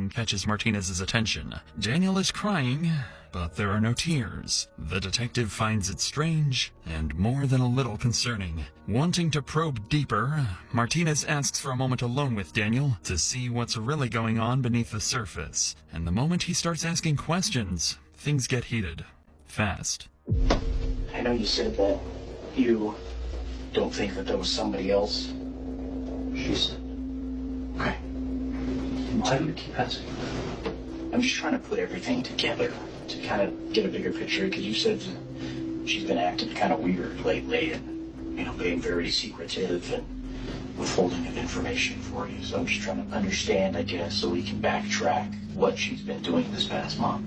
scene catches Martinez's attention. Daniel is crying, but there are no tears. The detective finds it strange and more than a little concerning. Wanting to probe deeper, Martinez asks for a moment alone with Daniel to see what's really going on beneath the surface. And the moment he starts asking questions, things get heated. Fast. I know you said that you don't think that there was somebody else. She said. Okay. Why do you keep asking? I'm just trying to put everything together to kind of get a bigger picture, because you said she's been acting kind of weird lately and, being very secretive and withholding of information for you. So I'm just trying to understand, I guess, so we can backtrack what she's been doing this past month.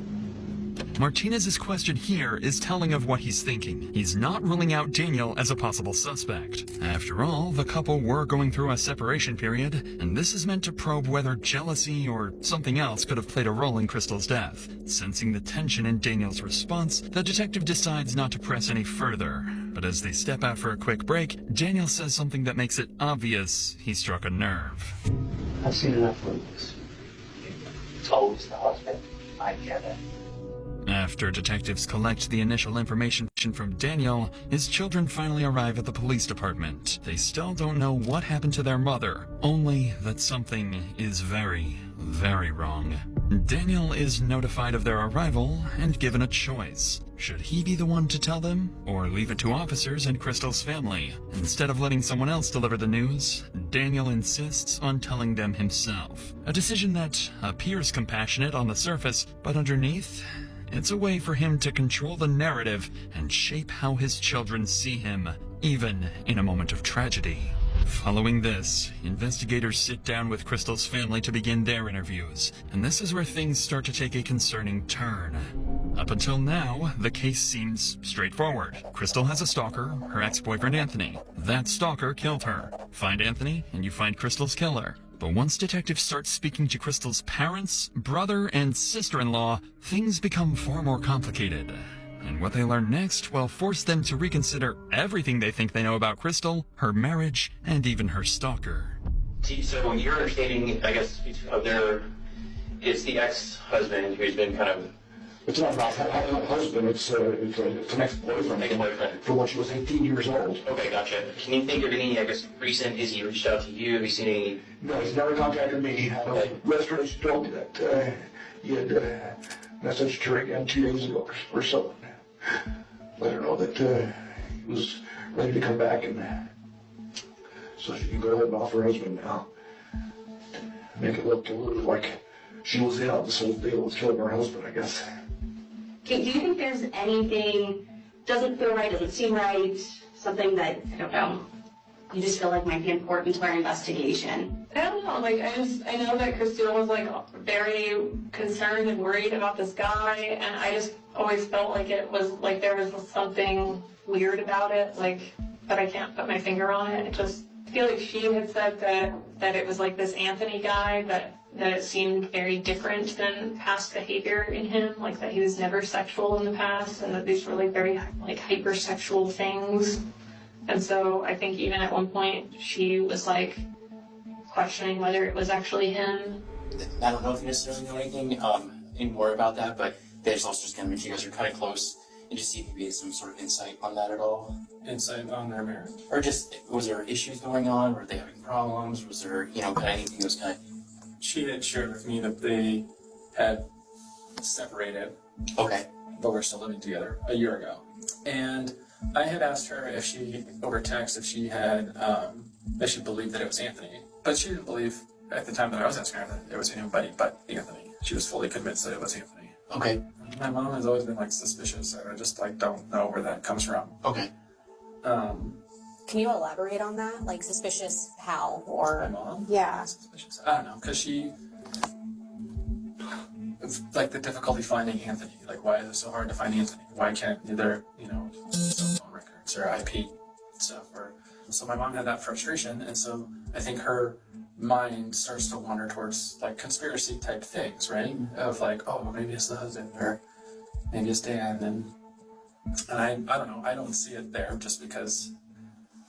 Martinez's question here is telling of what he's thinking. He's not ruling out Daniel as a possible suspect. After all, the couple were going through a separation period, and this is meant to probe whether jealousy or something else could have played a role in Crystal's death. Sensing the tension in Daniel's response, the detective decides not to press any further. But as they step out for a quick break, Daniel says something that makes it obvious he struck a nerve. I've seen enough movies. It's always the husband. I get it. After detectives collect the initial information from Daniel, his children finally arrive at the police department. They still don't know what happened to their mother, only that something is very, very wrong. Daniel is notified of their arrival and given a choice. Should he be the one to tell them, or leave it to officers and Crystal's family? Instead of letting someone else deliver the news, Daniel insists on telling them himself. A decision that appears compassionate on the surface, but underneath, it's a way for him to control the narrative and shape how his children see him, even in a moment of tragedy. Following this, investigators sit down with Crystal's family to begin their interviews, and this is where things start to take a concerning turn. Up until now, the case seems straightforward. Crystal has a stalker, her ex-boyfriend Anthony. That stalker killed her. Find Anthony, and you find Crystal's killer. But once detectives start speaking to Crystal's parents, brother, and sister-in-law, things become far more complicated. And what they learn next will force them to reconsider everything they think they know about Crystal, her marriage, and even her stalker. So you're understanding, I guess, it's the ex-husband who's been kind of... It's not my husband, it's an ex-boyfriend. Ex-boyfriend. From when she was 18 years old. Okay, gotcha. Can you think of any, recent, has he reached out to you? Have you seen any... No, he's never contacted me. Okay. Yesterday she told me that he had messaged her again 2 days ago or so. Let her know that he was ready to come back, and so she can go ahead and off her husband now. Make it look a little like she was in on this whole deal with killing her husband, I guess. Do you think there's anything doesn't feel right, doesn't seem right, something that, I don't know, you just feel like might be important to our investigation? I don't know, I know that Christina was very concerned and worried about this guy, and I just always felt like it was there was something weird about it, but I can't put my finger on it. I feel like she had said that it was this Anthony guy, that it seemed very different than past behavior in him, that he was never sexual in the past, and that these were very hypersexual things. And so I think even at one point she was questioning whether it was actually him. I don't know if you necessarily know anything more about that, but there's also just kind of, you guys are kind of close, and just see if maybe some sort of insight on that at all. Insight on their marriage? Or just, was there issues going on? Were they having problems? Was there, kind of anything that was kind of... She had shared with me that they had separated. Okay. But were still living together a year ago. And I had asked her if she, over text, if she had, that she believed that it was Anthony. But she didn't believe, at the time that I was asking her, that it was anybody but Anthony. She was fully convinced that it was Anthony. Okay. My mom has always been, suspicious, and I just, don't know where that comes from. Okay. Can you elaborate on that? Suspicious how, or... My mom? Yeah. Suspicious. I don't know, because she... the difficulty finding Anthony. Why is it so hard to find Anthony? Why can't either, cell phone records or IP stuff? So my mom had that frustration, and so I think her mind starts to wander towards, conspiracy type things, right? Of, oh, maybe it's the husband, or maybe it's Dan, and I don't know. I don't see it there just because...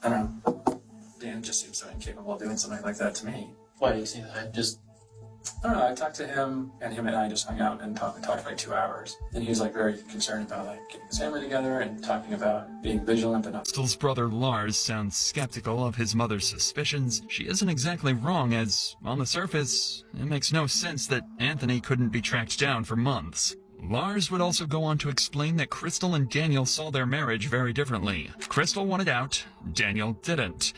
I don't know. Dan just seems so incapable of doing something like that to me. Why do you say that? I don't know, I talked to him and I just hung out and talked for like 2 hours. And he was like very concerned about like getting his family together and talking about being vigilant but not. Crystal's brother Lars sounds skeptical of his mother's suspicions. She isn't exactly wrong, as, on the surface, it makes no sense that Anthony couldn't be tracked down for months. Lars would also go on to explain that Crystal and Daniel saw their marriage very differently. Crystal wanted out, Daniel didn't,